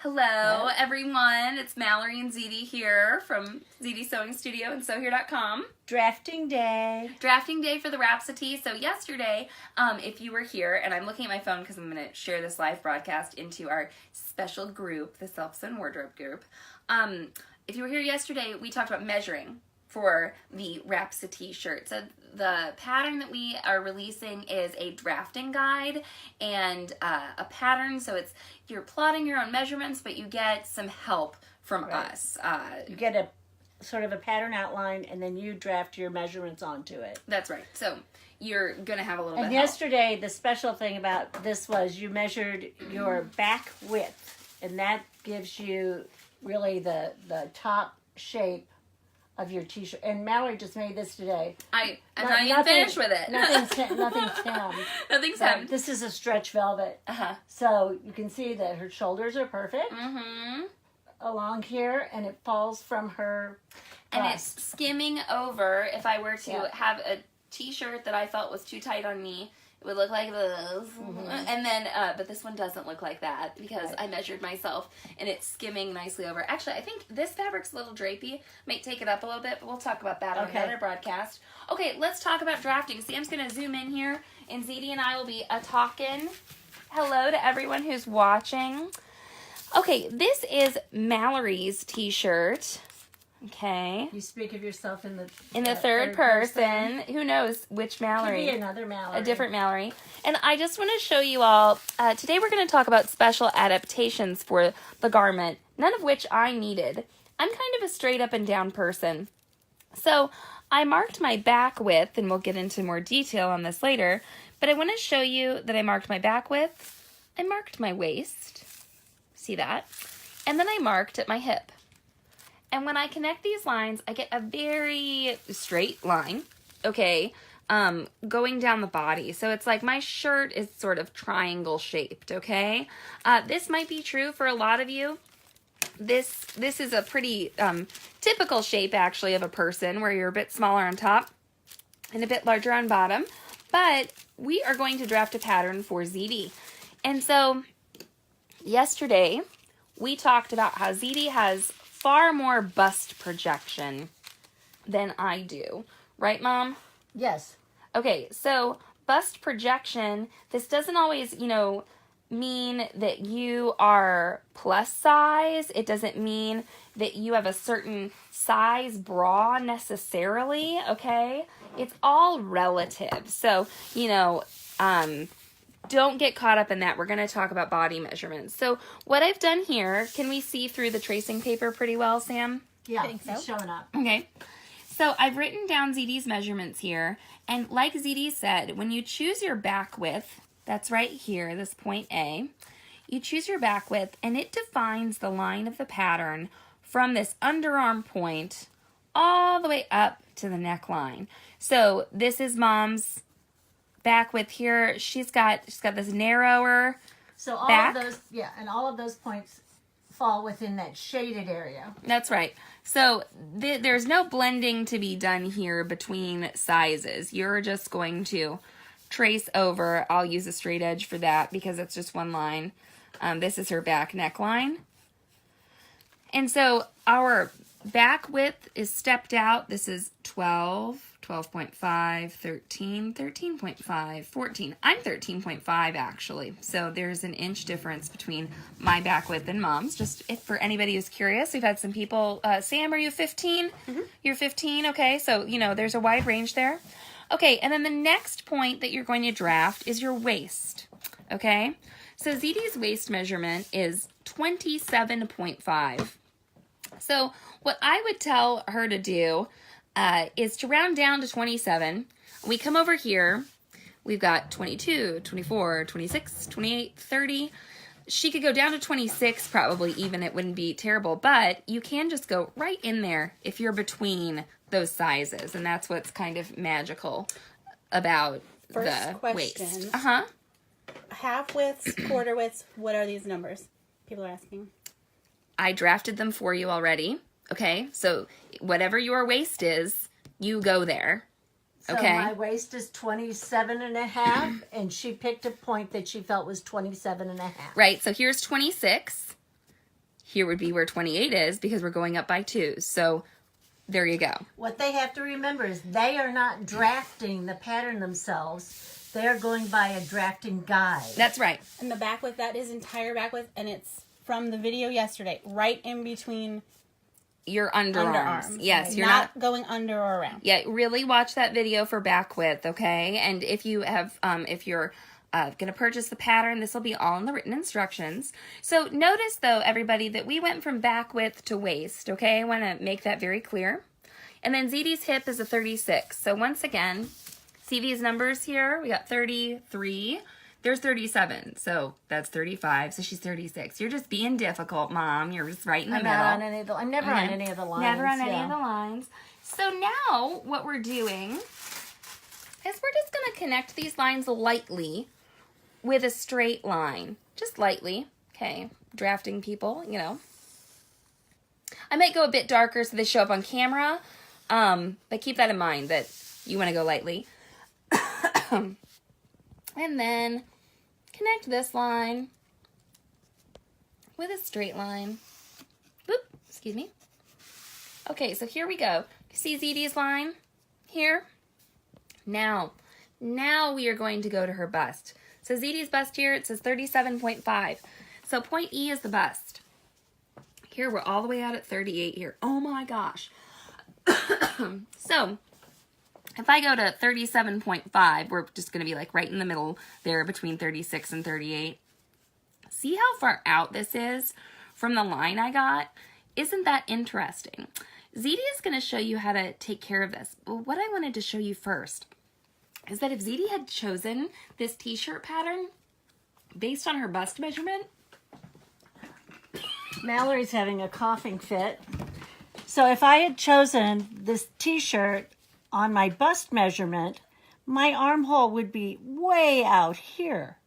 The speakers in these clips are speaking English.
Hello, everyone. It's Mallory and ZD here from ZD Sewing Studio and SewHere.com. Drafting day. Drafting day for the RhapsoTee. So yesterday, if you were here, and I'm looking at my phone because I'm going to share this live broadcast into our special group, the Self-Sewn Wardrobe group. If you were here yesterday, we talked about measuring for the RhapsoTee shirt. So the pattern that we are releasing is a drafting guide and a pattern. So it's you're plotting your own measurements, but you get some help from us. You get a sort of a pattern outline, and then you draft your measurements onto it. That's right. So you're going to have a little bit of yesterday, the special thing about this was you measured your back width, and that gives you really the top shape of your t-shirt. And Mallory just made this today. I'm not even finished with it. Nothing's hemmed. Nothing's hemmed. This is a stretch velvet. So you can see that her shoulders are perfect. Along here, and it falls from her bust. And it's skimming over. If I were to have a t-shirt that I felt was too tight on me, it would look like this. And then, but this one doesn't look like that because I measured myself, and it's skimming nicely over. Actually, I think this fabric's a little drapey. Might take it up a little bit, but we'll talk about that on another broadcast. Okay, let's talk about drafting. Sam's going to zoom in here, and ZD and I will be talking. Hello to everyone who's watching. Okay, this is Mallory's t-shirt. Okay. You speak of yourself in the third person. Who knows which Mallory? Could be another Mallory. A different Mallory. And I just want to show you all, today we're going to talk about special adaptations for the garment, none of which I needed. I'm kind of a straight up and down person. So I marked my back width, and we'll get into more detail on this later, but I want to show you that I marked my back width. I marked my waist. See that? And then I marked at my hip. And when I connect these lines, I get a very straight line, okay, going down the body. So it's like my shirt is sort of triangle shaped, okay? This might be true for a lot of you. This is a pretty typical shape, actually, of a person where you're a bit smaller on top and a bit larger on bottom. But we are going to draft a pattern for ZD. And so yesterday, we talked about how ZD has far more bust projection than I do. Right, Mom? Yes. Okay, so bust projection, this doesn't always, mean that you are plus size. It doesn't mean that you have a certain size bra necessarily, okay? It's all relative. So, don't get caught up in that. We're going to talk about body measurements. So what I've done here, can we see through the tracing paper pretty well, Sam? Yeah, it's showing up. Okay. So I've written down ZD's measurements here. And like ZD said, when you choose your back width, that's right here, this point A, you choose your back width, and it defines the line of the pattern from this underarm point all the way up to the neckline. So this is Mom's back width here. She's got this narrower so all back. Of those, and all of those points fall within that shaded area. That's right. So there's no blending to be done here between sizes. You're just going to trace over. I'll use a straight edge for that because it's just one line. This is her back neckline. And so our back width is stepped out. This is 12, 12.5, 13, 13.5, 14. I'm 13.5 actually. So there's an inch difference between my back width and Mom's. Just if for anybody who's curious, we've had some people, Sam, are you 15? You're 15? Okay, so, there's a wide range there. Okay, and then the next point that you're going to draft is your waist. Okay, so ZD's waist measurement is 27.5. So what I would tell her to do is to round down to 27. We come over here. We've got 22, 24, 26, 28, 30. She could go down to 26 probably even. It wouldn't be terrible. But you can just go right in there if you're between those sizes. And that's what's kind of magical about the waist. Half widths, quarter widths, what are these numbers? People are asking. I drafted them for you already. Okay, so whatever your waist is, you go there. Okay. So my waist is 27.5, and she picked a point that she felt was 27.5. Right, so here's 26. here would be where 28 is because we're going up by 2. So there you go. What they have to remember is they are not drafting the pattern themselves. They're going by a drafting guide. That's right. And the back width, that is entire back width, and it's from the video yesterday, right in between Your underarms. Yes, you're not going under or around. Yeah, really watch that video for back width, okay? And if you have, if you're going to purchase the pattern, this will be all in the written instructions. So notice, though, everybody, that we went from back width to waist, okay? I want to make that very clear. And then ZD's hip is a 36. So once again, see these numbers here? We got 33. There's 37, so that's 35, so she's 36. You're just being difficult, Mom. You're just right in the middle. I'm never on any of the lines. Never on any of the lines. So now what we're doing is we're just going to connect these lines lightly with a straight line. Just lightly. Okay, drafting people, you know. I might go a bit darker so they show up on camera, but keep that in mind that you want to go lightly. And then connect this line with a straight line. Oop, excuse me. Okay, so here we go. You see ZD's line here? Now we are going to go to her bust. So ZD's bust here, it says 37.5. So point E is the bust. Here, we're all the way out at 38 here. Oh my gosh. So if I go to 37.5, we're just going to be like right in the middle there between 36 and 38. See how far out this is from the line I got? Isn't that interesting? ZD is going to show you how to take care of this. But what I wanted to show you first is that if ZD had chosen this t-shirt pattern based on her bust measurement. Mallory's having a coughing fit. So if I had chosen this t-shirt on my bust measurement, my armhole would be way out here,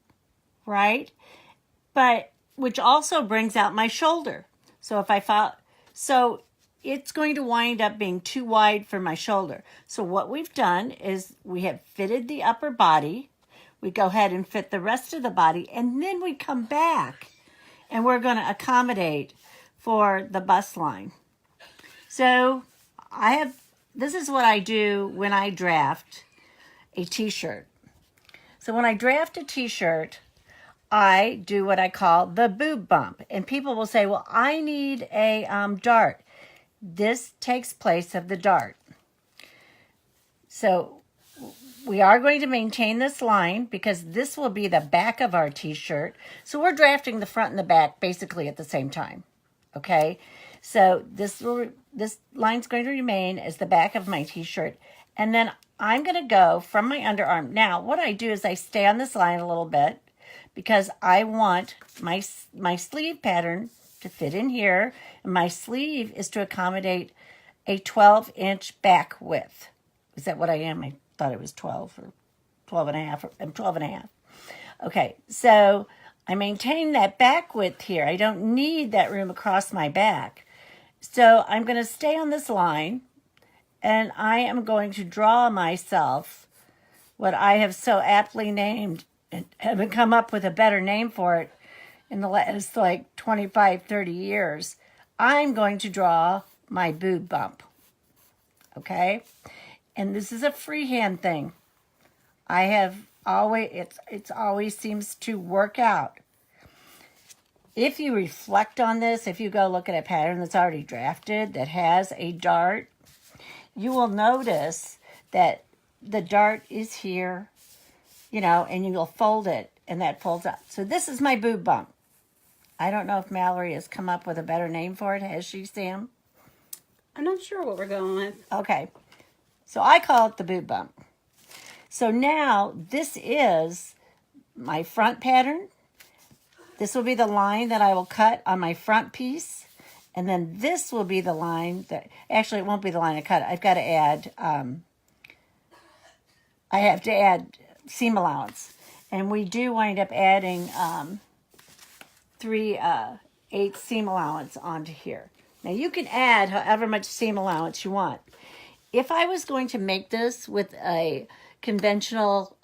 right? But, which also brings out my shoulder. So if I found, so it's going to wind up being too wide for my shoulder. So what we've done is we have fitted the upper body. We go ahead and fit the rest of the body, and then we come back and we're going to accommodate for the bust line. So this is what I do when I draft a t-shirt. So when I draft a t-shirt, I do what I call the boob bump. And people will say, well, I need a dart. This takes place of the dart. So we are going to maintain this line because this will be the back of our t-shirt. So we're drafting the front and the back basically at the same time. Okay? So this line's going to remain as the back of my t-shirt. And then I'm going to go from my underarm. Now, what I do is I stay on this line a little bit because I want my sleeve pattern to fit in here. And my sleeve is to accommodate a 12-inch back width. Is that what I am? I thought it was 12 or 12 and a half. I'm 12 and a half. Okay, so I maintain that back width here. I don't need that room across my back. So I'm going to stay on this line, and I am going to draw myself what I have so aptly named, and haven't come up with a better name for it in the last 25, 30 years. I'm going to draw my boob bump, okay? And this is a freehand thing. I have always, it's always seems to work out. If you reflect on this, if you go look at a pattern that's already drafted that has a dart, you will notice that the dart is here, and you'll fold it, and that folds up. So this is my boob bump. I don't know if Mallory has come up with a better name for it. Has she, Sam? I'm not sure what we're going with. Okay. So I call it the boob bump. So now this is my front pattern. This will be the line that I will cut on my front piece. And then this will be the line that, actually it won't be the line I cut. I've got to add, I have to add seam allowance. And we do wind up adding 3/8 seam allowance onto here. Now you can add however much seam allowance you want. If I was going to make this with a conventional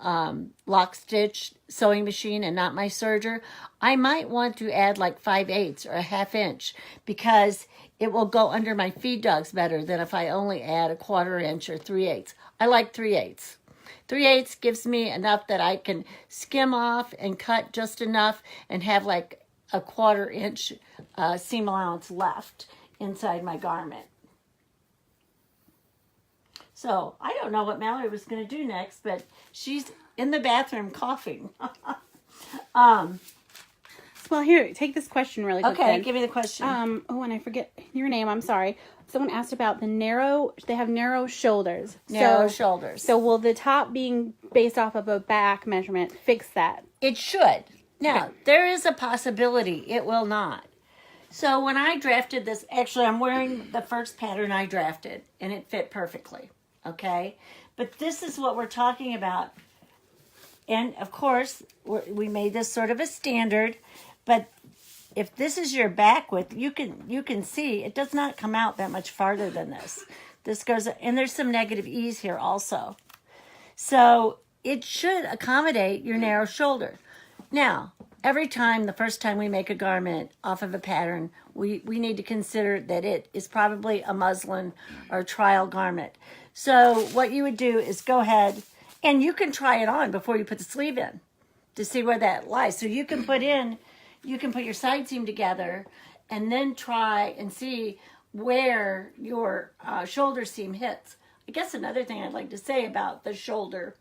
lock stitch sewing machine and not my serger, I might want to add like 5/8 or a 1/2 inch, because it will go under my feed dogs better than if I only add a 1/4 inch or 3/8. I like 3/8. 3/8 gives me enough that I can skim off and cut just enough and have like a 1/4 inch seam allowance left inside my garment. So I don't know what Mallory was going to do next, but she's in the bathroom coughing. Well, here, take this question really quick. Okay, then. give me the question. Oh, and I forget your name. I'm sorry. Someone asked about the narrow. They have narrow shoulders. Narrow shoulders. So will the top being based off of a back measurement fix that? It should. Now, there is a possibility it will not. So when I drafted this, actually I'm wearing the first pattern I drafted, and it fit perfectly. Okay? But this is what we're talking about. And of course, we made this sort of a standard, but if this is your back width, you can see it does not come out that much farther than this. This goes, and there's some negative ease here also. So it should accommodate your narrow shoulder. Now, every time, the first time we make a garment off of a pattern, we need to consider that it is probably a muslin or a trial garment. So what you would do is go ahead, and you can try it on before you put the sleeve in to see where that lies. So you can put your side seam together and then try and see where your shoulder seam hits. I guess another thing I'd like to say about the shoulder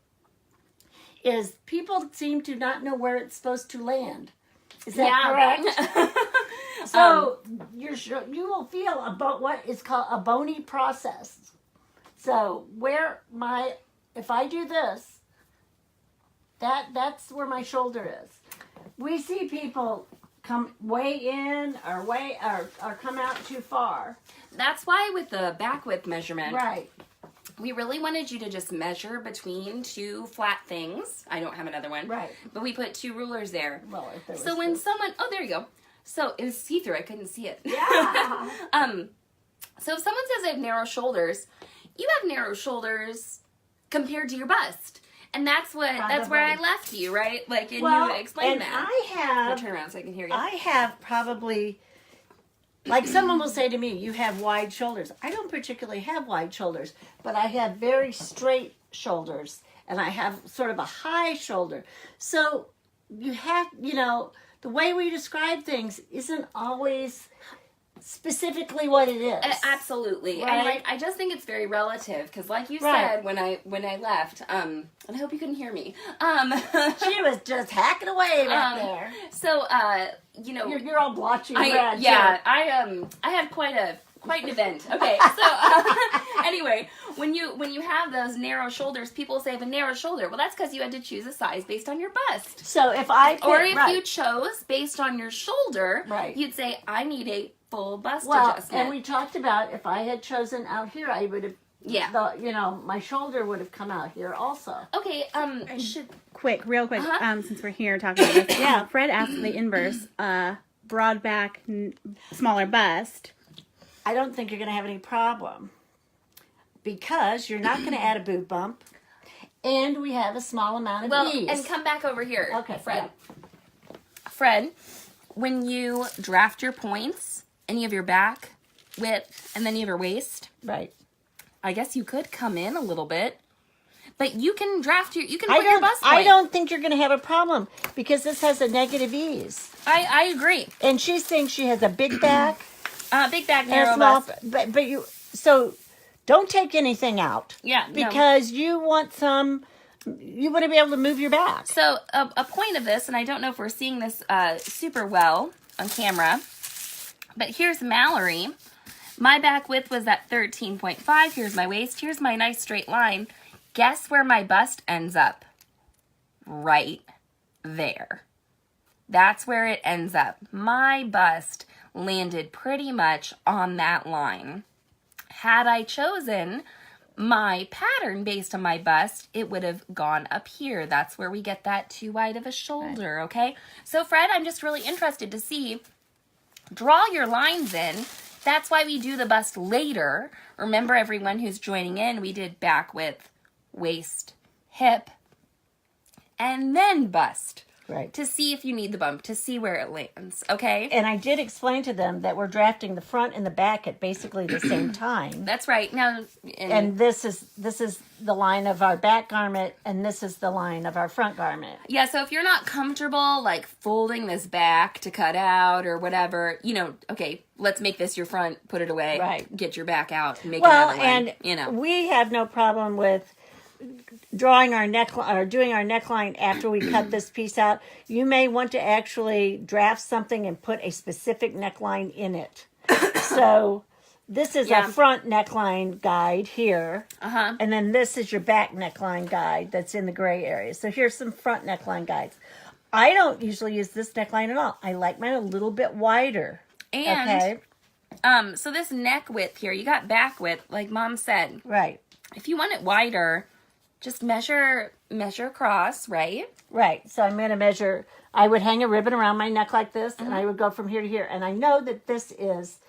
is people seem to not know where it's supposed to land. Is that correct? So you will feel about what is called a bony process. So if I do this, that's where my shoulder is. We see people come way in or come out too far. That's why with the back width measurement, Right. we really wanted you to just measure between two flat things. I don't have another one. Right. But we put two rulers there. Well, if there was So when someone, oh, there you go. So it was see-through. I couldn't see it. Yeah. So if someone says they have narrow shoulders, you have narrow shoulders compared to your bust. And that's where I left you, right? Like, and you explained that. I'll turn around so I can hear you. I have probably, like someone will say to me, you have wide shoulders. I don't particularly have wide shoulders, but I have very straight shoulders, and I have sort of a high shoulder. So you have, the way we describe things isn't always specifically what it is. Absolutely. Right? And I just think it's very relative, because like you Right. said when I left, and I hope you couldn't hear me. She was just hacking away back there. So You're all blotchy red. I had quite an event. Okay, so anyway, when you have those narrow shoulders, people say I have a narrow shoulder. Well, that's because you had to choose a size based on your bust. So if You chose based on your shoulder, Right. you'd say I need a full bust Well, adjustment. and we talked about if I had chosen out here, I would have, my shoulder would have come out here also. Okay, Real quick, since we're here talking about this. Yeah. Fred asked the inverse, broad back, smaller bust. I don't think you're going to have any problem because you're not going to add a boob bump, and we have a small amount of ease. And come back over here. Okay, Fred. yeah. Fred, when you draft your points, and you have your back width, and then you have your waist, Right. I guess you could come in a little bit, but you can put your bust point. I don't think you're going to have a problem because this has a negative ease. I agree. And she thinks she has a big back. Big back, and narrow small, bust. so don't take anything out. Yeah, no. Because you want to be able to move your back. So a point of this, and I don't know if we're seeing this super well on camera, but here's Mallory. My back width was at 13.5. Here's my waist. Here's my nice straight line. Guess where my bust ends up? Right there. That's where it ends up. My bust landed pretty much on that line. Had I chosen my pattern based on my bust, it would have gone up here. That's where we get that too wide of a shoulder, okay? So Fred, I'm just really interested to see, draw your lines in. That's why we do the bust later. Remember, everyone who's joining in, we did back width, waist, hip, and then bust. Right. To see if you need the bump, to see where it lands, okay? And I did explain to them that we're drafting the front and the back at basically the same time. That's right. Now, And this is the line of our back garment, and this is the line of our front garment. yeah, so if you're not comfortable, like, folding this back to cut out or whatever, okay, let's make this your front, put it away, Right. get your back out, make another one, and we have no problem with drawing our neckline or doing our neckline after we cut this piece out. You may want to actually draft something and put a specific neckline in it. So this is a front neckline guide here. And then this is your back neckline guide that's in the gray area. So here's some front neckline guides. I don't usually use this neckline at all. I like mine a little bit wider. And, so this neck width here, you got back width, like Mom said. Right. If you want it wider, just measure across, right? Right. So I'm going to measure. I would hang a ribbon around my neck like this, and I would go from here to here. And I know that this is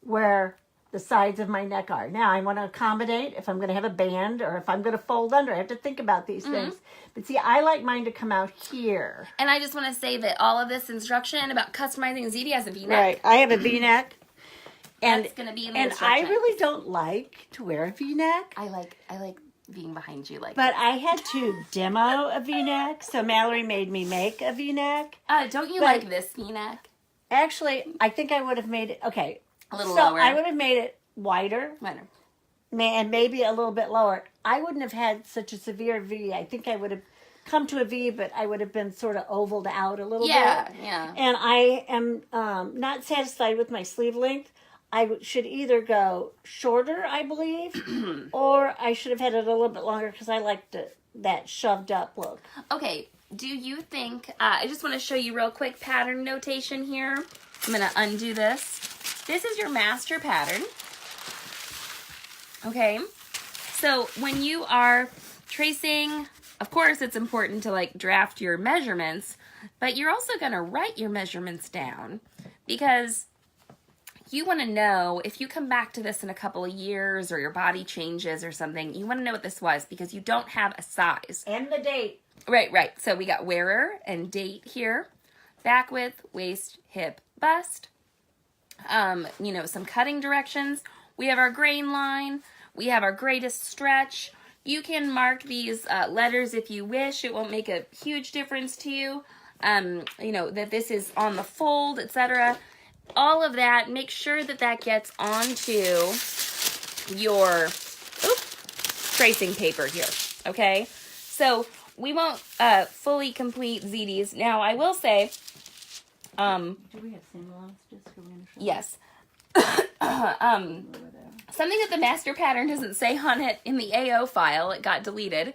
where the sides of my neck are. Now, I want to accommodate if I'm going to have a band or if I'm going to fold under. I have to think about these things. But see, I like mine to come out here. And I just want to say that all of this instruction about customizing ZD as a V-neck. Right. I have a V-neck. And That's going to be in the and I instruction. really don't like to wear a V-neck. I like being behind you like But I had to demo a V-neck, so Mallory made me make a V-neck. don't you But- like this V-neck? Actually, I think I would have made it, okay. A little so lower. I would have made it wider Minor. and maybe a little bit lower. I wouldn't have had such a severe V. I think I would have come to a V, but I would have been sort of ovaled out a little bit. Yeah. And I am not satisfied with my sleeve length. I should either go shorter, I believe, or I should have had it a little bit longer because I liked that shoved up look. Okay, do you think, I just want to show you real quick pattern notation here. I'm going to undo this. This is your master pattern. Okay, so when you are tracing, of course it's important to like draft your measurements, but you're also going to write your measurements down because you want to know if you come back to this in a couple of years or your body changes or something, you want to know what this was because you don't have a size. And the date. Right. So we got wearer and date here. Back width, waist, hip, bust. Some cutting directions. We have our grain line. We have our greatest stretch. You can mark these letters if you wish. It won't make a huge difference to you. That this is on the fold, etc. All of that, make sure that gets onto your tracing paper here, okay? So we won't fully complete ZDs. Now, I will say... Do we have seam allowance disc? Yes. Something that the master pattern doesn't say on it in the AO file, it got deleted,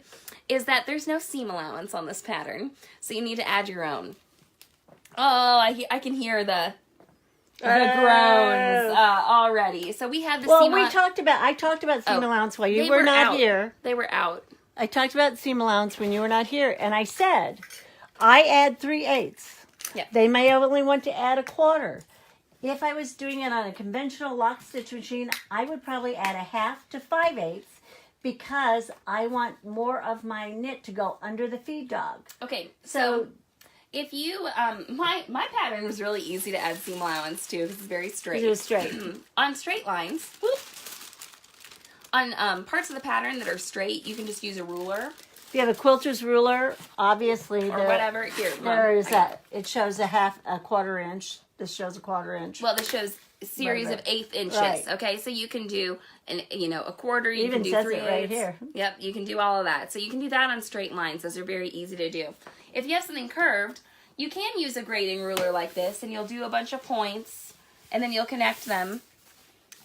is that there's no seam allowance on this pattern. So you need to add your own. Oh, I can hear the groans already. So we have the seam allowance. I talked about seam allowance while you They were not out. here. They were out. I talked about seam allowance when you were not here, and I said, I add 3/8. Yeah. They may only want to add 1/4. If I was doing it on a conventional lock stitch machine, I would probably add 1/2 to 5/8 because I want more of my knit to go under the feed dog. Okay, so if you, my pattern was really easy to add seam allowance to because it's very straight. It was straight. On straight lines, on parts of the pattern that are straight, you can just use a ruler. If you have a quilter's ruler, obviously, or whatever. Here, there is that. It shows a 1/4 inch. This shows a 1/4 inch. Well, this shows a series of 1/8 inches. Right. Okay, so you can do a quarter. You Even can do says 3/8. it right here. Yep, you can do all of that. So you can do that on straight lines. Those are very easy to do. If you have something curved, you can use a grading ruler like this, and you'll do a bunch of points, and then you'll connect them.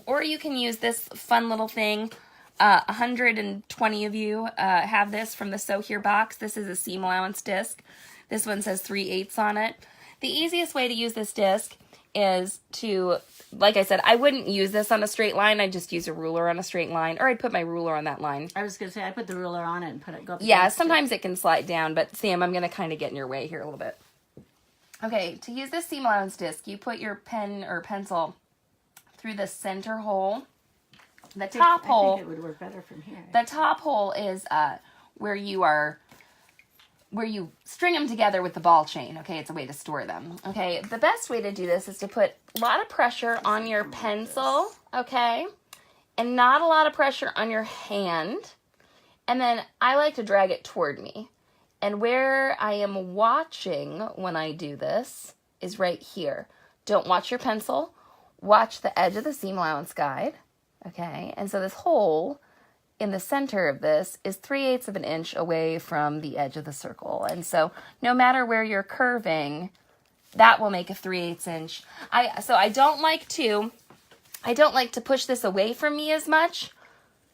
Or you can use this fun little thing. 120 of you have this from the Sew Here box. This is a seam allowance disc. This one says 3/8 on it. The easiest way to use this disc is to, like I said, I wouldn't use this on a straight line. I'd just use a ruler on a straight line, or I'd put my ruler on that line. I was going to say, I put the ruler on it and put it go up. Yeah, sometimes it can slide down, but Sam, I'm going to kind of get in your way here a little bit. Okay, to use this seam allowance disc, you put your pen or pencil through the center hole. The top hole. I think it would work better from here. The top hole is where you string them together with the ball chain. Okay, it's a way to store them. Okay, the best way to do this is to put a lot of pressure on your pencil, okay, and not a lot of pressure on your hand. And then I like to drag it toward me. And where I am watching when I do this is right here. Don't watch your pencil. Watch the edge of the seam allowance guide. Okay, and so this hole in the center of this is 3/8 of an inch away from the edge of the circle. And so no matter where you're curving, that will make a 3/8 inch. I don't like to push this away from me as much.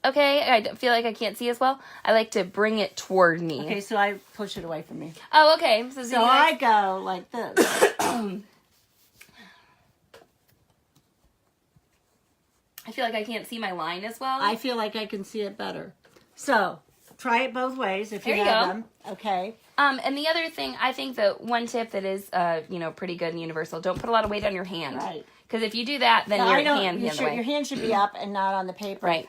Okay, I feel like I can't see as well. I like to bring it toward me. Okay, so I push it away from me. Oh, okay. So I go like this. I feel like I can't see my line as well. I feel like I can see it better. So try it both ways if you There you have go. them. Okay. And the other thing, I think the one tip that is, pretty good and universal, don't put a lot of weight on your hand. Right. Because if you do that, then your hand your the way. hand should be up and not on the paper. Right.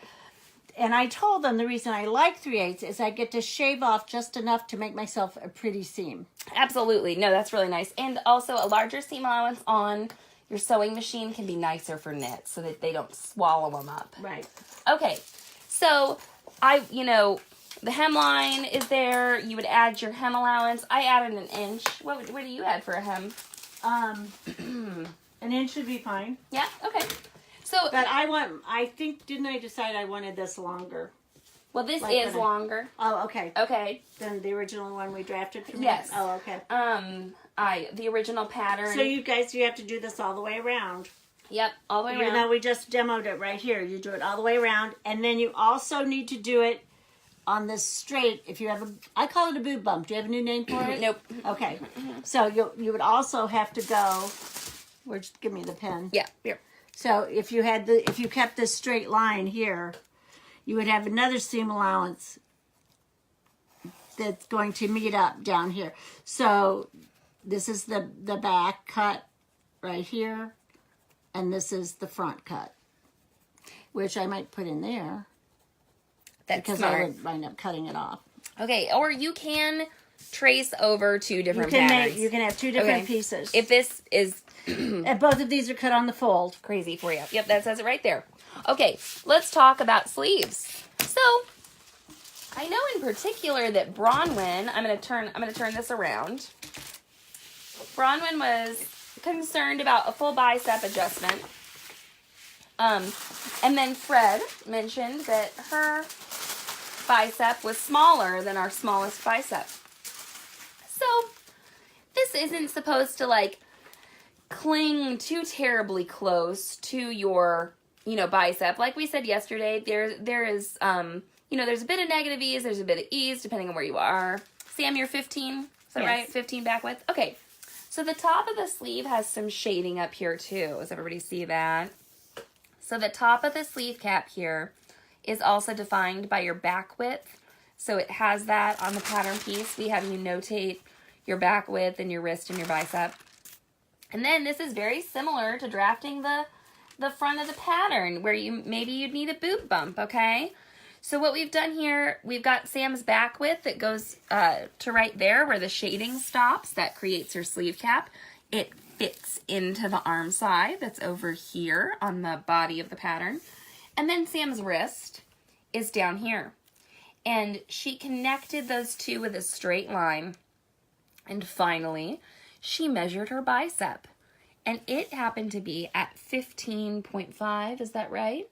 And I told them the reason I like 3/8 is I get to shave off just enough to make myself a pretty seam. Absolutely. No, that's really nice. And also a larger seam allowance on your sewing machine can be nicer for knits so that they don't swallow them up. Right. Okay. So the hemline is there. You would add your hem allowance. I added an inch. What do you add for a hem? An inch should be fine. Yeah. Okay. So, But didn't I decide I wanted this longer? well, this like is when I- longer. Oh, okay. Okay. Than the original one we drafted for me? Yes. Oh, okay. The original pattern. So you guys, you have to do this all the way around. Yep, all the way Even around. though we just demoed it right here. You do it all the way around. And then you also need to do it on this straight. If you have I call it a boob bump. Do you have a new name for it? Nope. Okay. So you would also have to go, give me the pen. Yeah, here. So if you kept this straight line here, you would have another seam allowance that's going to meet up down here. So this is the back cut right here, and this is the front cut, which I might put in there That's because smart. I would wind up cutting it off. Okay, or you can trace over two different patterns. You can have two different Okay. pieces. If this is And both of these are cut on the fold. crazy for you. Yep, that says it right there. Okay, let's talk about sleeves. So, I know in particular that Bronwyn, I'm gonna turn this around. Bronwyn was concerned about a full bicep adjustment. And then Fred mentioned that her bicep was smaller than our smallest bicep. So, this isn't supposed to cling too terribly close to your, bicep. Like we said yesterday, there is, there's a bit of negative ease, there's a bit of ease, depending on where you are. Sam, you're 15, is that Yes. right? 15 back width? Okay. So the top of the sleeve has some shading up here too. Does everybody see that? So the top of the sleeve cap here is also defined by your back width. So it has that on the pattern piece. We have you notate your back width and your wrist and your bicep. And then this is very similar to drafting the front of the pattern where maybe you'd need a boob bump, okay? So what we've done here, we've got Sam's back width that goes to right there where the shading stops. That creates her sleeve cap. It fits into the arm side that's over here on the body of the pattern. And then Sam's wrist is down here. And she connected those two with a straight line. And finally, she measured her bicep. And it happened to be at 15.5, is that right?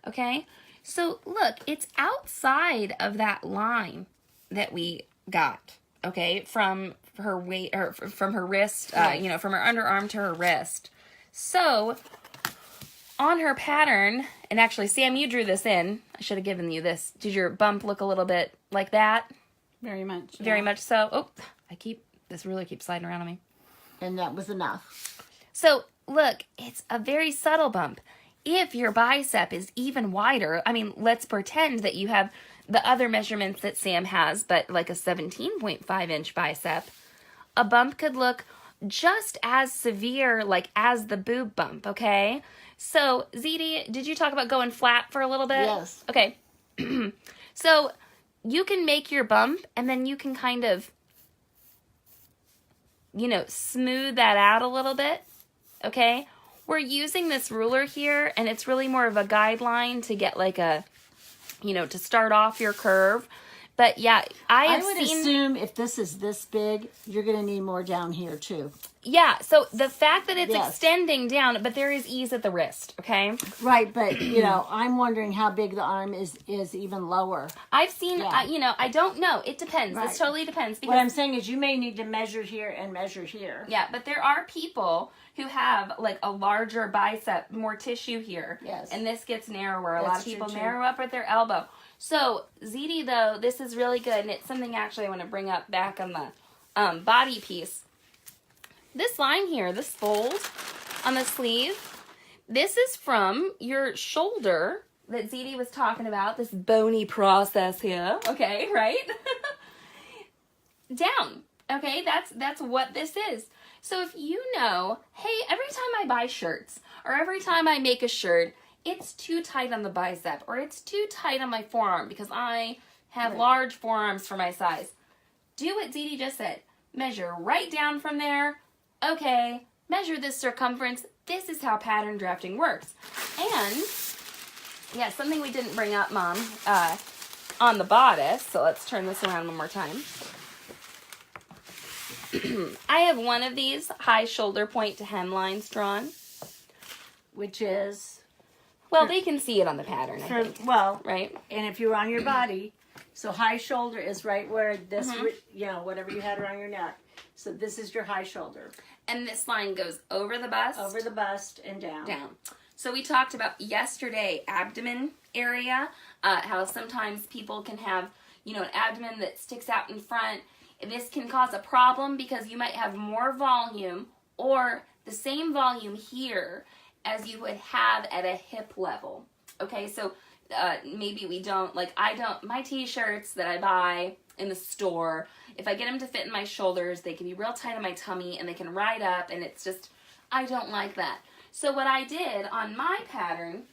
Okay, so look, it's outside of that line that we got, okay, from her weight, or from her wrist, from her underarm to her wrist. So, on her pattern, and actually, Sam, you drew this in. I should have given you this. Did your bump look a little bit like that? Very much. Very much so. Oh, this really keeps sliding around on me. And that was enough. So, look, it's a very subtle bump. If your bicep is even wider, let's pretend that you have the other measurements that Sam has, but like a 17.5 inch bicep, a bump could look just as severe, as the boob bump, okay? So, ZD, did you talk about going flat for a little bit? Yes. Okay. So, you can make your bump and then you can kind of, you know, smooth that out a little bit, okay? We're using this ruler here, and it's really more of a guideline to get like a, you know, to start off your curve. But yeah, I would assume if this is this big, you're going to need more down here too. Yeah, so the fact that it's Yes. extending down, but there is ease at the wrist, okay? Right, but you know, I'm wondering how big the arm is even lower. I've seen, Yeah. you know, I don't know. It depends. Right. It totally depends. What I'm saying is you may need to measure here and measure here. Yeah, but there are people who have like a larger bicep, more tissue here. Yes. And this gets narrower. A lot That's of people true, too. narrow up at their elbow. So, ZD though, this is really good, and it's something actually I want to bring up back on the body piece. This line here, this fold on the sleeve, this is from your shoulder that ZD was talking about, this bony process here, okay, right? Down, okay? That's what this is. So if you know, hey, every time I buy shirts or every time I make a shirt, it's too tight on the bicep or it's too tight on my forearm because I have large forearms for my size. Do what ZD just said. Measure right down from there. Okay, measure this circumference. This is how pattern drafting works. And, yeah, something we didn't bring up, Mom, on the bodice. So let's turn this around one more time. I have one of these high shoulder point to hem lines drawn. Which is, Well, they can see it on the pattern, I think. well, Right? and if you're on your body, so high shoulder is right where this, Mm-hmm. you know, whatever you had around your neck. So this is your high shoulder. And this line goes over the bust. Over the bust and down. Down. So we talked about yesterday abdomen area, how sometimes people can have, you know, an abdomen that sticks out in front. This can cause a problem because you might have more volume or the same volume here as you would have at a hip level. Okay, so maybe we don't, like I don't, my t-shirts that I buy in the store, if I get them to fit in my shoulders, they can be real tight on my tummy and they can ride up, and it's just, I don't like that. So what I did on my pattern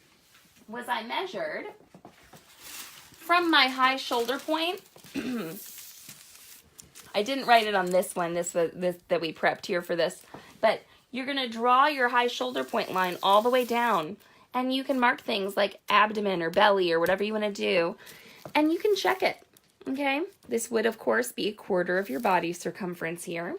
was I measured from my high shoulder point. I didn't write it on this one, this that we prepped here for this, but you're going to draw your high shoulder point line all the way down, and you can mark things like abdomen or belly or whatever you want to do, and you can check it, okay? This would, of course, be a quarter of your body circumference here,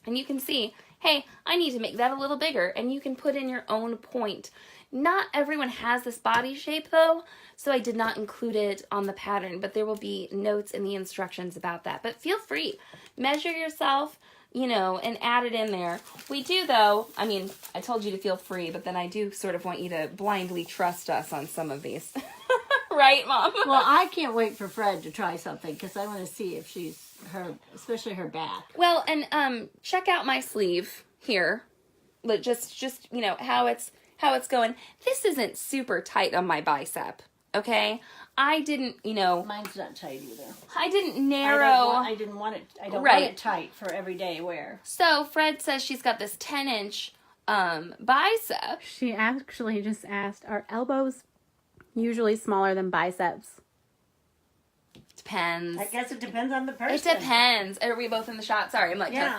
and you can see, hey, I need to make that a little bigger, and you can put in your own point. Not everyone has this body shape, though, so I did not include it on the pattern, but there will be notes in the instructions about that. But feel free. Measure yourself, you know, and add it in there. We do, though, I mean, I told you to feel free, but then I do sort of want you to blindly trust us on some of these. Right, Mom? Well, I can't wait for Fred to try something because I want to see if especially her back. Well, and check out my sleeve here. But just you know, how it's going. This isn't super tight on my bicep, okay? I didn't, you know, Mine's not tight either. I didn't narrow. I don't want Right. it tight for everyday wear. So Fred says she's got this 10-inch bicep. She actually just asked, are elbows usually smaller than biceps? Depends. I guess it depends on the person. It depends. Are we both in the shot? Sorry, I'm like, Yeah,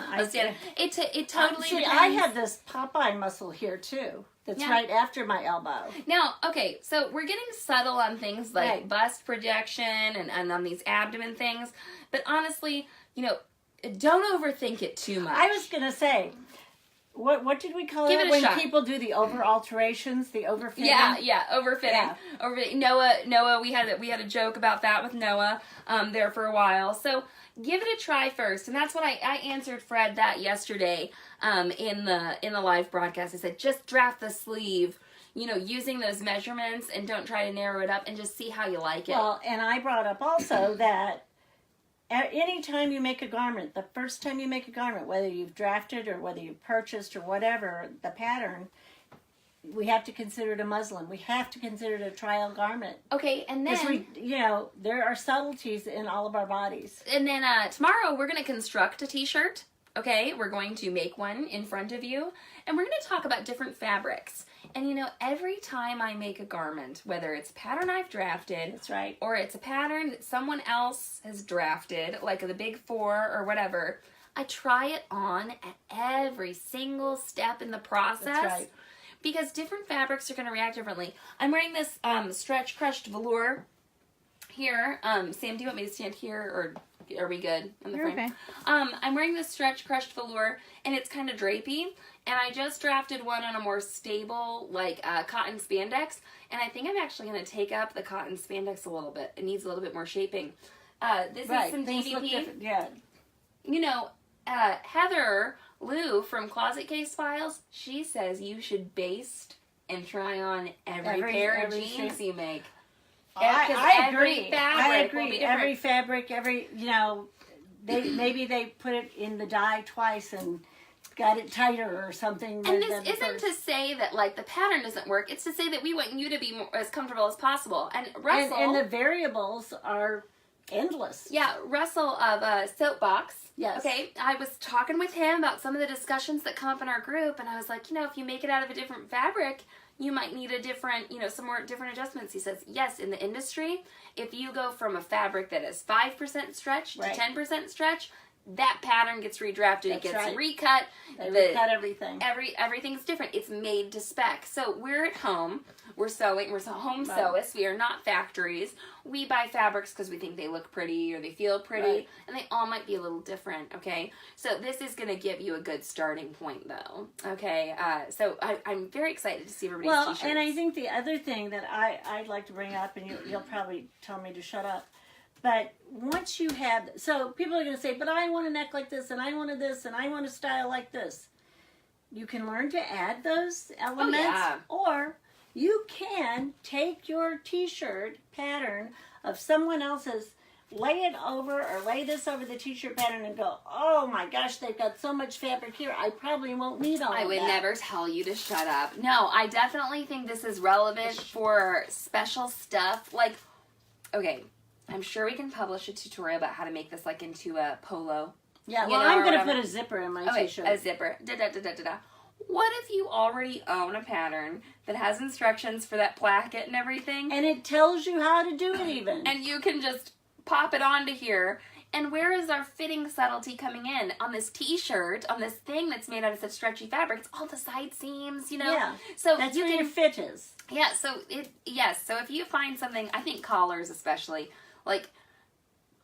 it totally See, depends. I have this Popeye muscle here too. That's Yeah. right after my elbow. Now, okay, so we're getting subtle on things like Right. bust projection and on these abdomen things, but honestly, you know, don't overthink it too much. I was gonna say, what did we call Give it it a when shot. people do the over alterations, the overfitting? Yeah, overfitting. Yeah. Overfitting. Noah, we had a joke about that with Noah there for a while. So give it a try first, and that's what I answered Fred that yesterday in the live broadcast. I said just draft the sleeve, you know, using those measurements, and don't try to narrow it up, and just see how you like it. Well, and I brought up also that any time you make a garment, the first time you make a garment, whether you've drafted or whether you've purchased or whatever, the pattern, we have to consider it a muslin. We have to consider it a trial garment. Okay, and Because then there are subtleties in all of our bodies. Tomorrow we're going to construct a t-shirt. Okay, we're going to make one in front of you, and we're going to talk about different fabrics And you know, every time I make a garment, whether it's a pattern I've drafted, That's right. or it's a pattern that someone else has drafted, like the Big Four or whatever, I try it on at every single step in the process. That's right. Because different fabrics are going to react differently. I'm wearing this stretch crushed velour here. Sam, do you want me to stand here, or are we good in the You're frame? okay. I'm wearing this stretch crushed velour, and it's kind of drapey. And I just drafted one on a more stable, like cotton spandex. And I think I'm actually going to take up the cotton spandex a little bit. It needs a little bit more shaping. This is some Things look DVP. different. Yeah. You know, Heather Lou from Closet Case Files, she says you should baste and try on every pair of jeans shape. you make. I every agree. fabric I will agree. be different. Every fabric, maybe they put it in the dye twice and got it tighter or something. And this isn't to say that like the pattern doesn't work. It's to say that we want you to be as comfortable as possible. And Russell, and the variables are endless. yeah, Russell of Soapbox. Yes. Okay, I was talking with him about some of the discussions that come up in our group, and I was like, you know, if you make it out of a different fabric, you might need a different, some more different adjustments. He says, yes, in the industry, if you go from a fabric that is 5% stretch to 10% stretch, that pattern gets redrafted, it gets recut. They recut everything. Everything's different. It's made to spec. So we're at home. We're sewing. We're home sewists. We are not factories. We buy fabrics because we think they look pretty or they feel pretty, and they all might be a little different. Okay, so this is going to give you a good starting point, though. Okay, so I'm very excited to see everybody's t-shirts. And I think the other thing that I'd like to bring up, and you'll probably tell me to shut up. But once you have, so people are going to say, but I want a neck like this, and I wanted this, and I want a style like this. You can learn to add those elements, or you can take your t-shirt pattern of someone else's, lay it over, or lay this over the t-shirt pattern and go, oh my gosh, they've got so much fabric here, I probably won't need all of that. I would never tell you to shut up. No, I definitely think this is relevant for special stuff. Like, okay, I'm sure we can publish a tutorial about how to make this like into a polo. Yeah, well, I'm going to put a zipper in my t-shirt. A zipper. Da-da-da-da-da-da. What if you already own a pattern that has instructions for that placket and everything? And it tells you how to do it even. And you can just pop it onto here. And where is our fitting subtlety coming in? On this t-shirt, on this thing that's made out of such stretchy fabric, it's all the side seams, Yeah. So that's where your fit is. Yeah, so so if you find something, I think collars especially, like,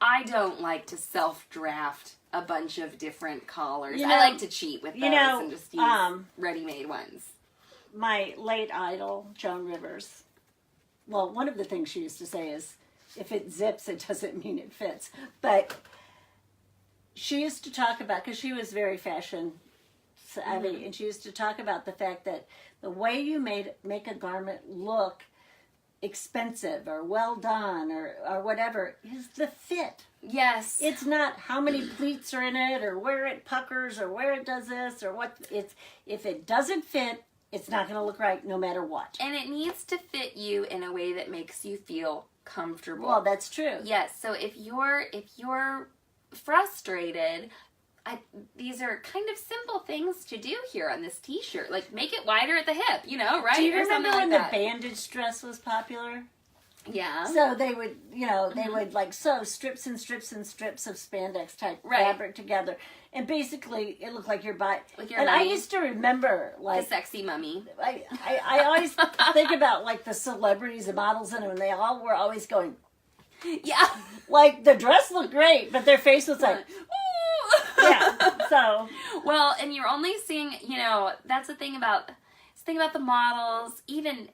I don't like to self-draft a bunch of different collars. I like to cheat with those and just use ready-made ones. My late idol, Joan Rivers, well, one of the things she used to say is, if it zips, it doesn't mean it fits. But she used to talk about, because she was very fashion savvy, and she used to talk about the fact that the way you make a garment look expensive or well done or whatever is the fit. Yes. It's not how many pleats are in it or where it puckers or where it does this or what. If it doesn't fit, it's not going to look right no matter what. And it needs to fit you in a way that makes you feel comfortable. Well, that's true. Yes. So if you're frustrated, these are kind of simple things to do here on this t-shirt. Like, make it wider at the hip, right? Do you or remember something when like that. the bandage dress was popular? Yeah. So they would, they would like sew strips and strips and strips of spandex type fabric together, and basically it looked like your body. Like your and mummy. I used to remember like the sexy mummy. I always think about like the celebrities, the models, and they all were always going. Yeah. Like the dress looked great, but their face was like. Yeah. So. Well, and you're only seeing, that's the thing about the models, even.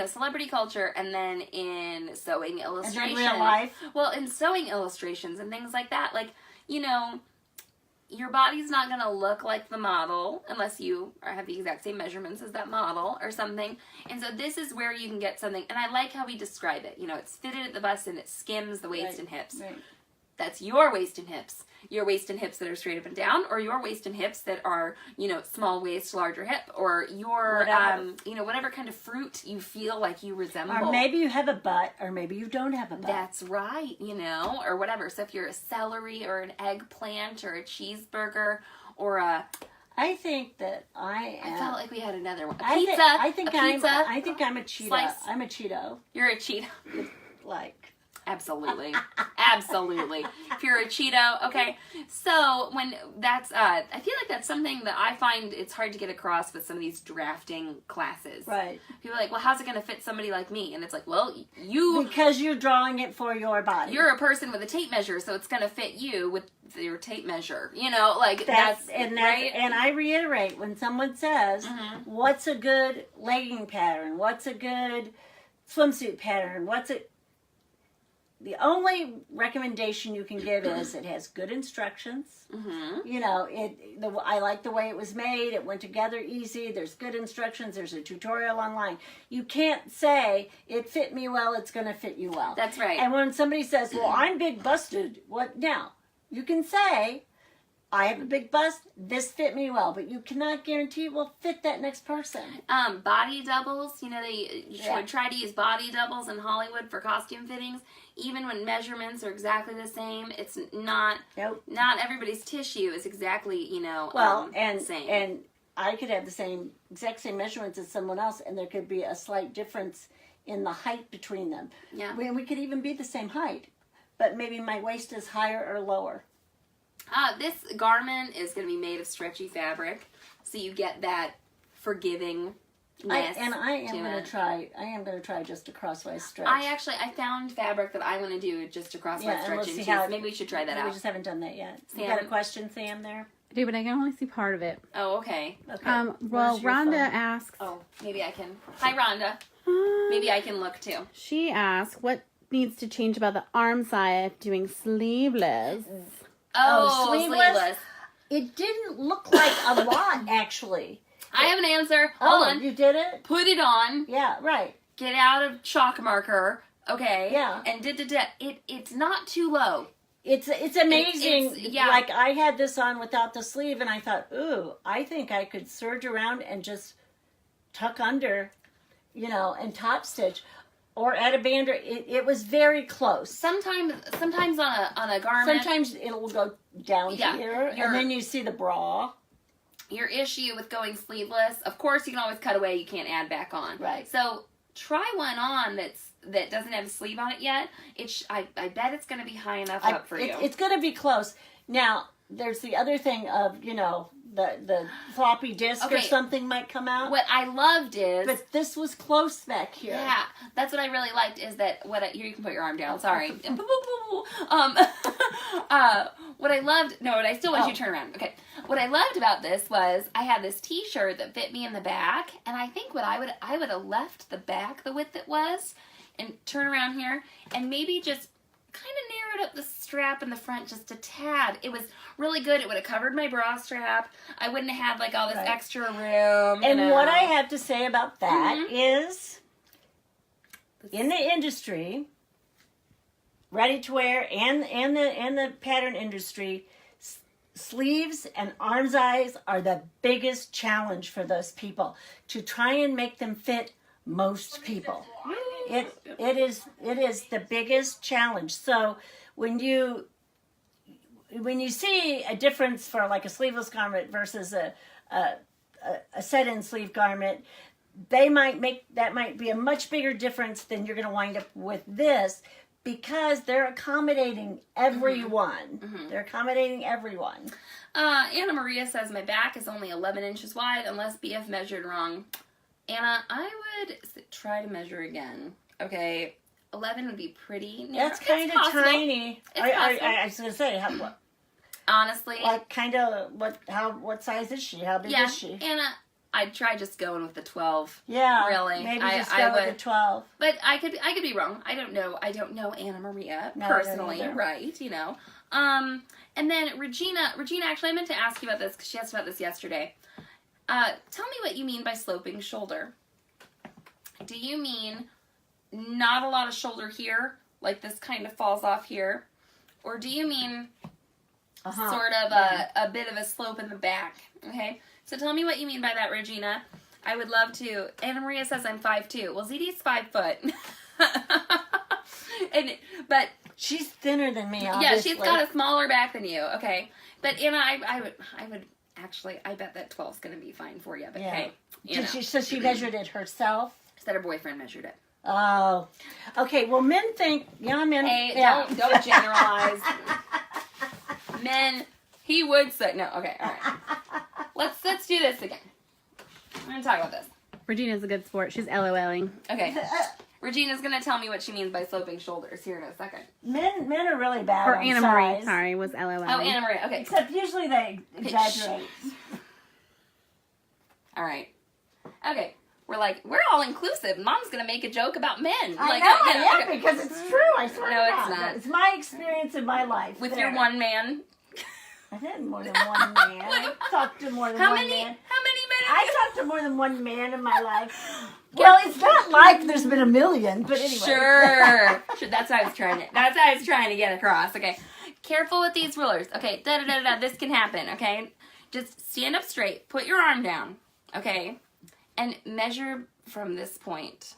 Celebrity culture, and then in sewing illustrations. And in real life? Well, in sewing illustrations and things like that, like, your body's not going to look like the model unless you have the exact same measurements as that model or something. And so this is where you can get something, and I like how we describe it. It's fitted at the bust and it skims the waist and hips. Right. That's your waist and hips. Your waist and hips that are straight up and down, or your waist and hips that are, small waist, larger hip, or your, whatever kind of fruit you feel like you resemble. Or maybe you have a butt, or maybe you don't have a butt. That's right, or whatever. So if you're a celery or an eggplant or a cheeseburger or a I think that I am. I felt like we had another one. A I pizza. I think a pizza. I think I'm a Cheeto. Slice. I'm a Cheeto. You're a Cheeto. Like. Absolutely. Absolutely. If you're a Cheeto, okay. So when that's, I feel like that's something that I find it's hard to get across with some of these drafting classes. Right. People are like, well, how's it going to fit somebody like me? And it's like, well, you... Because you're drawing it for your body. You're a person with a tape measure, so it's going to fit you with your tape measure. You know, like that's right? And I reiterate, when someone says, what's a good legging pattern? What's a good swimsuit pattern? The only recommendation you can give is it has good instructions. You know, I like the way it was made. It went together easy. There's good instructions. There's a tutorial online. You can't say, it fit me well, it's going to fit you well. That's right. And when somebody says, well, I'm big busted, what now? You can say, I have a big bust, this fit me well, but you cannot guarantee it will fit that next person. Body doubles, you know, they should try to use body doubles in Hollywood for costume fittings. Even when measurements are exactly the same, it's not, not everybody's tissue is exactly, you know, same. And I could have the exact same measurements as someone else, and there could be a slight difference in the height between them. Yeah. We could even be the same height, but maybe my waist is higher or lower. This garment is going to be made of stretchy fabric, so you get that forgiving. I am going to try just a crosswise stretch. I found fabric that I want to do just a crosswise stretch into. So maybe we should try that out. We just haven't done that yet. Sam? You got a question, Sam, there? I do, but I can only see part of it. Oh, okay. Well, Rhonda asks. Oh, maybe I can. Hi, Rhonda. Maybe I can look too. She asks, what needs to change about the arm side doing sleeveless? Oh, sleeveless. It didn't look like a lot, actually. I have an answer. Hold on. You did it? Put it on. Yeah, right. Get out of chalk marker. Okay. Yeah. And it's not too low. It's amazing. Yeah. Like, I had this on without the sleeve, and I thought, ooh, I think I could surge around and just tuck under, you know, and top stitch. Or add a band. It was very close. Sometimes on a garment. Sometimes it'll go down here, and then you see the bra. Your issue with going sleeveless, of course, you can always cut away. You can't add back on. Right. So try one on that doesn't have a sleeve on it yet. I bet it's going to be high enough up for you. It's going to be close. Now, there's the other thing of, you know, the floppy disk or something might come out. What I loved is... But this was close back here. Yeah, that's what I really liked is that... Here, you can put your arm down. Sorry. What I loved... No, I still want you to turn around. Okay. What I loved about this was I had this t-shirt that fit me in the back, and I think I would have left the back the width it was and turn around here and maybe just kind of narrowed up the strap in the front just a tad. It was really good. It would have covered my bra strap. I wouldn't have had like all this extra room. And what I have to say about that is, in the industry, ready to wear and the pattern industry, sleeves and arm size are the biggest challenge for those people to try and make them fit most people. It is the biggest challenge. So when you see a difference for like a sleeveless garment versus a set-in sleeve garment, that might be a much bigger difference than you're going to wind up with this, because they're accommodating everyone. They're accommodating everyone. Anna Maria says my back is only 11 inches wide unless BF measured wrong. Anna, I would try to measure again. Okay, 11 would be pretty narrow. That's kind of tiny. I was going to say, honestly, like kind of what size is she? How big is she? Anna, I'd try just going with the 12. Yeah, really. Maybe just go with the 12. But I could be wrong. I don't know Anna Maria personally, right? You know. And then Regina, actually, I meant to ask you about this because she asked about this yesterday. Tell me what you mean by sloping shoulder. Do you mean not a lot of shoulder here, like this kind of falls off here? Or do you mean sort of a bit of a slope in the back? Okay, so tell me what you mean by that, Regina. I would love to. Anna Maria says I'm 5'2". Well, ZD's 5 foot. But she's thinner than me, obviously. Yeah, she's got a smaller back than you. Okay, but Anna, I Actually, I bet that 12 is going to be fine for you. But Yeah. hey, you know. So she measured it herself? She said her boyfriend measured it. Oh. Okay, well, men think, men. Hey, yeah. don't generalize. Men, he would say, no, okay, all right. Let's do this again. I'm going to talk about this. Regina's a good sport. She's LOLing. Okay. Regina's going to tell me what she means by sloping shoulders here in a second. Men are really bad Or on Anna Marie, size. sorry, was LOLing. Oh, Anna Marie, okay. Except usually they exaggerate. All right. Okay. We're all inclusive. Mom's going to make a joke about men. I know, okay. because it's true. I swear No, to it's God. not. It's my experience in my life. With there. your one man. I've had more than one man. I've talked to more than How one many man. men have I you? talked to more than one man in my life. Well, it's not like there's been a million, but anyway. Sure. That's what I was trying to get across. Okay. Careful with these rulers. Okay. This can happen. Okay. Just stand up straight. Put your arm down. Okay. And measure from this point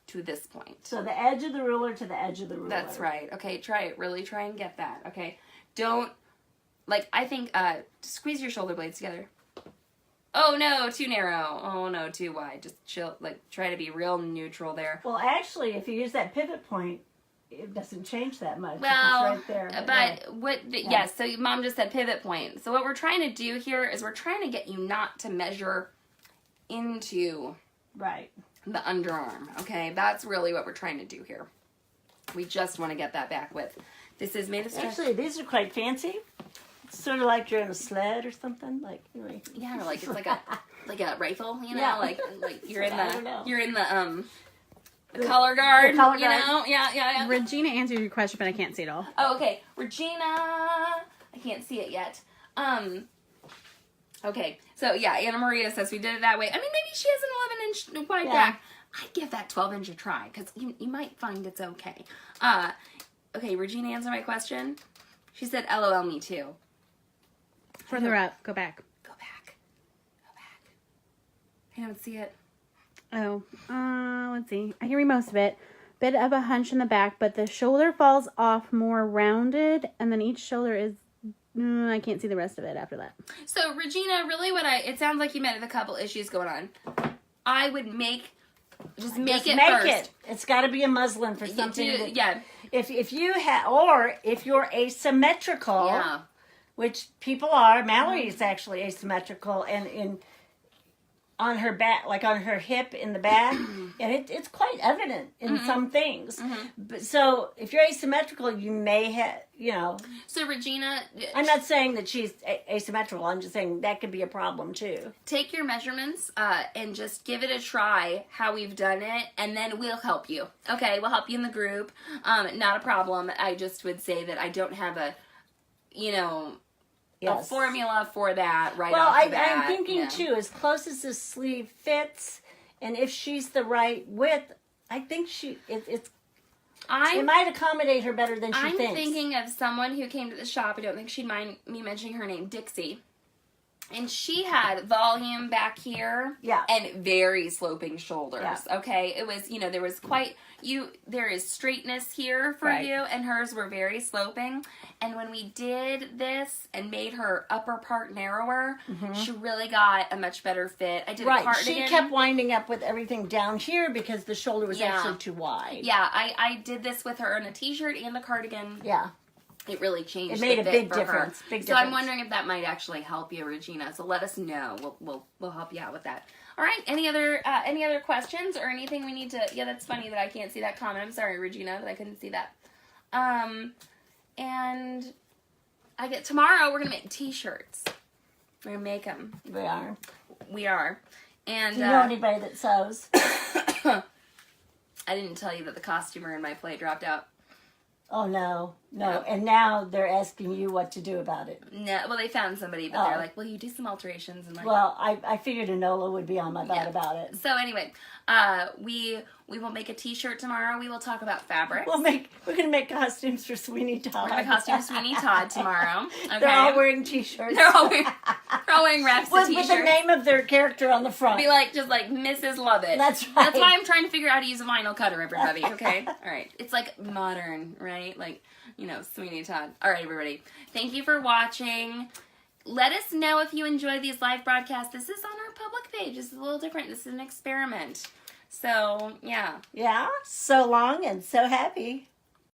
to this point. So the edge of the ruler to the edge of the ruler. That's right. Okay. Try it. Really try and get that. Okay. Don't, I think, squeeze your shoulder blades together. Oh no, too narrow. Oh no, too wide. Just chill. Try to be real neutral there. Well, actually, if you use that pivot point, it doesn't change that much. Well, it's right there. but yes, so Mom just said pivot point. So what we're trying to do here is we're trying to get you not to measure into Right. the underarm. Okay, that's really what we're trying to do here. We just want to get that back width. This is made of stretch. Actually, these are quite fancy. It's sort of like you're in a sled or something. Yeah, it's like a rifle, you know, Yeah. like you're in I don't know. the color guard, color you guard. know? Yeah. Regina answered your question, but I can't see it all. Oh, okay. Regina, I can't see it yet. Okay, so yeah, Anna Maria says we did it that way. I mean, maybe she has an 11-inch wide back. I'd give that 12-inch a try, because you might find it's okay. Okay, Regina answered my question. She said, LOL, me too. Further up. Go back. Go back. I don't see it. Oh, let's see. I can read most of it. Bit of a hunch in the back, but the shoulder falls off more rounded, and then each shoulder is... I can't see the rest of it after that. So, Regina, really it sounds like you met with a couple issues going on. I would make it first. It's got to be a muslin for something. Yeah. If you or if you're asymmetrical, Yeah. which people are. Mallory is actually asymmetrical, and on her back, like on her hip in the back, and it's quite evident in some things. But so if you're asymmetrical, you may have, So, Regina, I'm not saying that she's asymmetrical. I'm just saying that could be a problem too. take your measurements and just give it a try how we've done it, and then we'll help you. Okay, we'll help you in the group. Not a problem. I just would say that I don't have a formula for that right off the bat. I'm thinking too, as close as the sleeve fits, and if she's the right width, I think it might accommodate her better than she thinks. I'm thinking of someone who came to the shop. I don't think she'd mind me mentioning her name, Dixie. And she had volume back here, and very sloping shoulders. Yeah. Okay, it was there was there is straightness here for you, and hers were very sloping. And when we did this and made her upper part narrower, she really got a much better fit. I did a cardigan. She kept winding up with everything down here because the shoulder was actually too wide. Yeah, I did this with her in a t-shirt and a cardigan. Yeah. It really changed. It made the a fit big for difference. Her. So I'm wondering if that might actually help you, Regina. So let us know. We'll help you out with that. All right. Any other questions or anything we need to? Yeah, that's funny that I can't see that comment. I'm sorry, Regina, that I couldn't see that. And tomorrow we're gonna make t-shirts. We're gonna make them. We are. And do you know anybody that sews? I didn't tell you that the costumer in my play dropped out. Oh, no. And now they're asking you what to do about it. No, well, they found somebody, but they're like, "Will you do some alterations?" And well, I figured Enola would be on my butt about it. So anyway, we will make a t-shirt tomorrow. We will talk about fabrics. We're gonna make costumes for Sweeney Todd. We're gonna costume Sweeney Todd tomorrow. Okay. They're all wearing t-shirts. They're all wearing RhapsoTee with the name of their character on the front. Be like Mrs. Lovett. That's right. That's why I'm trying to figure out how to use a vinyl cutter, everybody. Okay. All right. It's like modern, right? Sweeney Todd. All right, everybody. Thank you for watching. let us know if you enjoy these live broadcasts. This is on our public page. This is a little different. This is an experiment. So, yeah. Yeah, so long and so happy.